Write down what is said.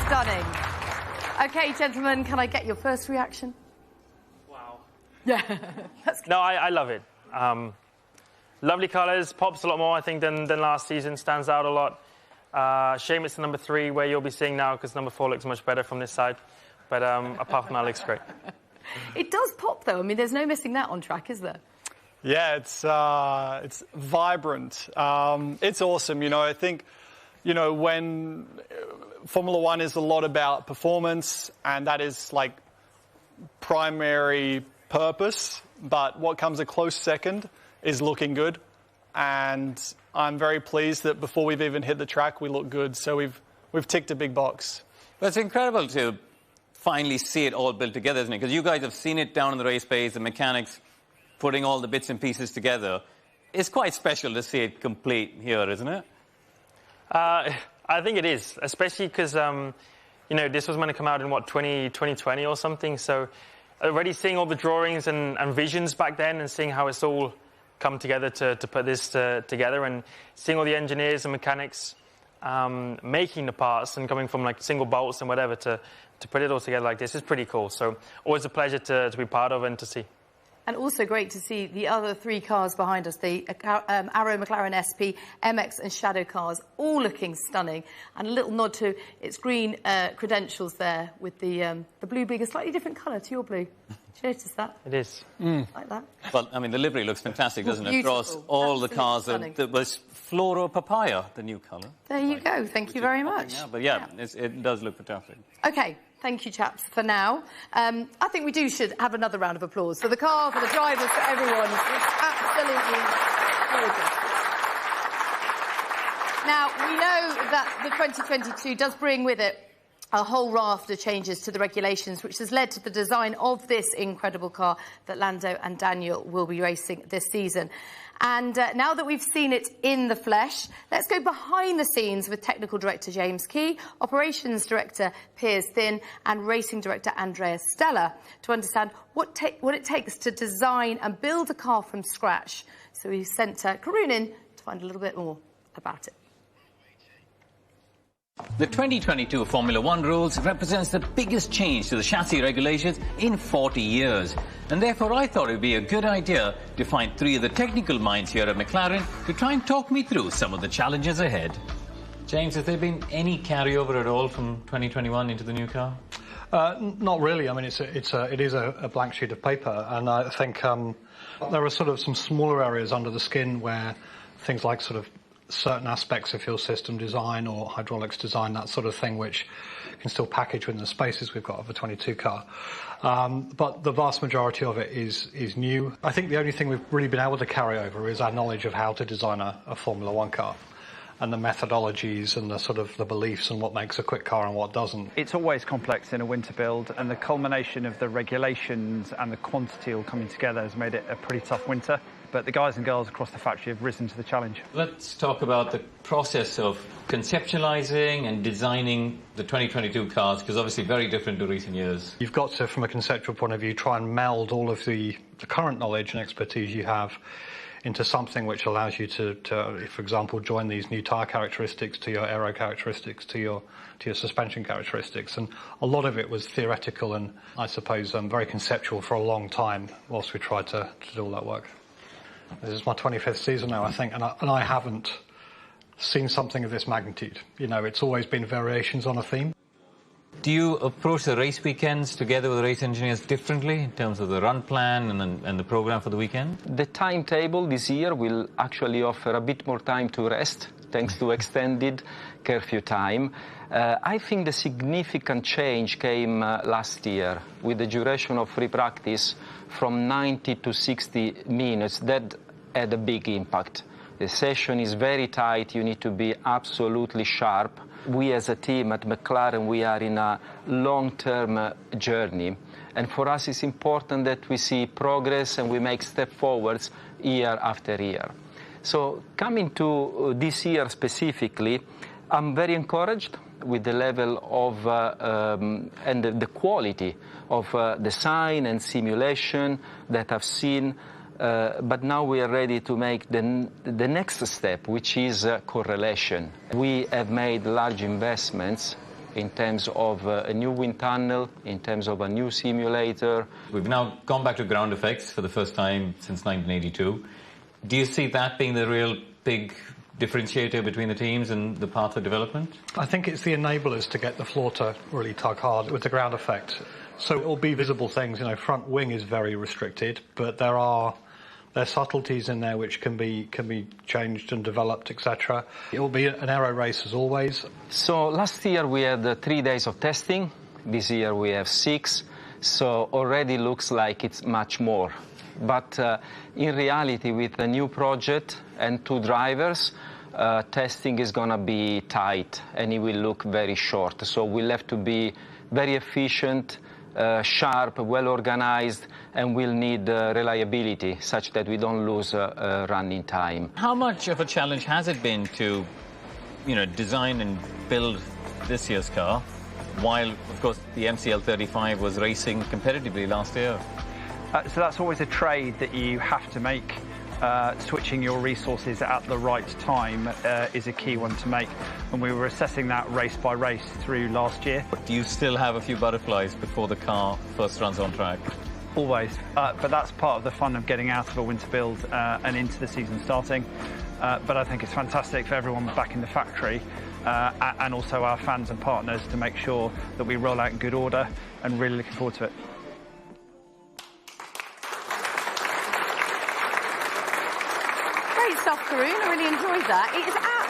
stunning. OK, gentlemen, can I get your first reaction? Wow. Yeah. No, I love it. Lovely colours, pops a lot more, I think, than last season, stands out a lot. Shame it's the number 3 where you'll be seeing now, because number 4 looks much better from this side. But apart from that, it looks great. It does pop, though. I mean, there's no missing that on track, is there? Yeah, it's vibrant. It's awesome. You know, I think, you know, when Formula One is a lot about performance, and that is like primary purpose, but what comes a close second is looking good. And I'm very pleased that before we've even hit the track, we look good. So we've ticked a big box. Well, it's incredible to finally see it all built together, isn't it? Because you guys have seen it down in the race base, the mechanics putting all the bits and pieces together. It's quite special to see it complete here, isn't it? I think it is, especially because, you know, this was meant to come out in, what, 2020 or something. So already seeing all the drawings and visions back then and seeing how it's all come together to put this together, and seeing all the engineers and mechanics making the parts and coming from, like, single bolts and whatever to put it all together like this is pretty cool. So always a pleasure to be part of and to see. And also great to see the other 3 cars behind us, the Arrow, McLaren SP, MX and Shadow cars, all looking stunning. And a little nod to its green credentials there with the blue being a slightly different colour to your blue. Did you notice that? It is. Like that? Well, I mean, the livery looks fantastic, doesn't it? Across all the cars. There was Floro Papaya, the new colour. There you go. Thank you very much. Now. But yeah, it does look fantastic. OK. Thank you, chaps, for now. I think we should have another round of applause for the car, for the drivers, for everyone. It's absolutely gorgeous. Now, we know that the 2022 does bring with it a whole raft of changes to the regulations, which has led to the design of this incredible car that Lando and Daniel will be racing this season. And now that we've seen it in the flesh, let's go behind the scenes with Technical Director James Key, Operations Director Piers Thin and Racing Director Andrea Stella to understand what it takes to design and build a car from scratch. So we sent Karun in to find a little bit more about it. The 2022 Formula One rules represents the biggest change to the chassis regulations in 40 years. And therefore I thought it would be a good idea to find 3 of the technical minds here at McLaren to try and talk me through some of the challenges ahead. James, has there been any carryover at all from 2021 into the new car? Not really. I mean, it is a blank sheet of paper, and I think there are sort of some smaller areas under the skin where things like sort of certain aspects of fuel system design or hydraulics design, that sort of thing, which can still package within the spaces we've got of a 22 car. But the vast majority of it is new. I think the only thing we've really been able to carry over is our knowledge of how to design a Formula One car, and the methodologies and the sort of the beliefs and what makes a quick car and what doesn't. It's always complex in a winter build, and the culmination of the regulations and the quantity all coming together has made it a pretty tough winter. But the guys and girls across the factory have risen to the challenge. Let's talk about the process of conceptualizing and designing the 2022 cars, because obviously very different to recent years. You've got to, from a conceptual point of view, try and meld all of the current knowledge and expertise you have into something which allows you to, for example, join these new tyre characteristics to your aero characteristics, to your suspension characteristics. And a lot of it was theoretical and, I suppose, very conceptual for a long time whilst we tried to do all that work. This is my 25th season now, I think, and I haven't seen something of this magnitude. You know, it's always been variations on a theme. Do you approach the race weekends together with race engineers differently in terms of the run plan and the program for the weekend? The timetable this year will actually offer a bit more time to rest, thanks to extended curfew time. I think the significant change came last year with the duration of free practice from 90 to 60 minutes. That had a big impact. The session is very tight. You need to be absolutely sharp. We as a team at McLaren, we are in a long-term journey. And for us, it's important that we see progress and we make step forwards year after year. So coming to this year specifically, I'm very encouraged with the level of and the quality of design and simulation that I've seen. But now we are ready to make the next step, which is correlation. We have made large investments in terms of a new wind tunnel, in terms of a new simulator. We've now gone back to ground effects for the first time since 1982. Do you see that being the real big differentiator between the teams and the path of development? I think it's the enablers to get the floor to really tug hard with the ground effect. So it will be visible things, front wing is very restricted, but there's subtleties in there which can be changed and developed, etc. It will be an aero race as always. So last year we had 3 days of testing. This year we have 6. So already looks like it's much more. But in reality, with a new project and 2 drivers, testing is going to be tight and it will look very short. So we'll have to be very efficient, sharp, well organized, and we'll need reliability such that we don't lose running time. How much of a challenge has it been to, design and build this year's car, while, of course, the MCL35 was racing competitively last year? So that's always a trade that you have to make. Switching your resources at the right time is a key one to make, and we were assessing that race by race through last year. Do you still have a few butterflies before the car first runs on track? Always, but that's part of the fun of getting out of a winter build and into the season starting. But I think it's fantastic for everyone back in the factory and also our fans and partners to make sure that we roll out in good order, and really looking forward to it. Great stuff, Karun. I really enjoyed that. It is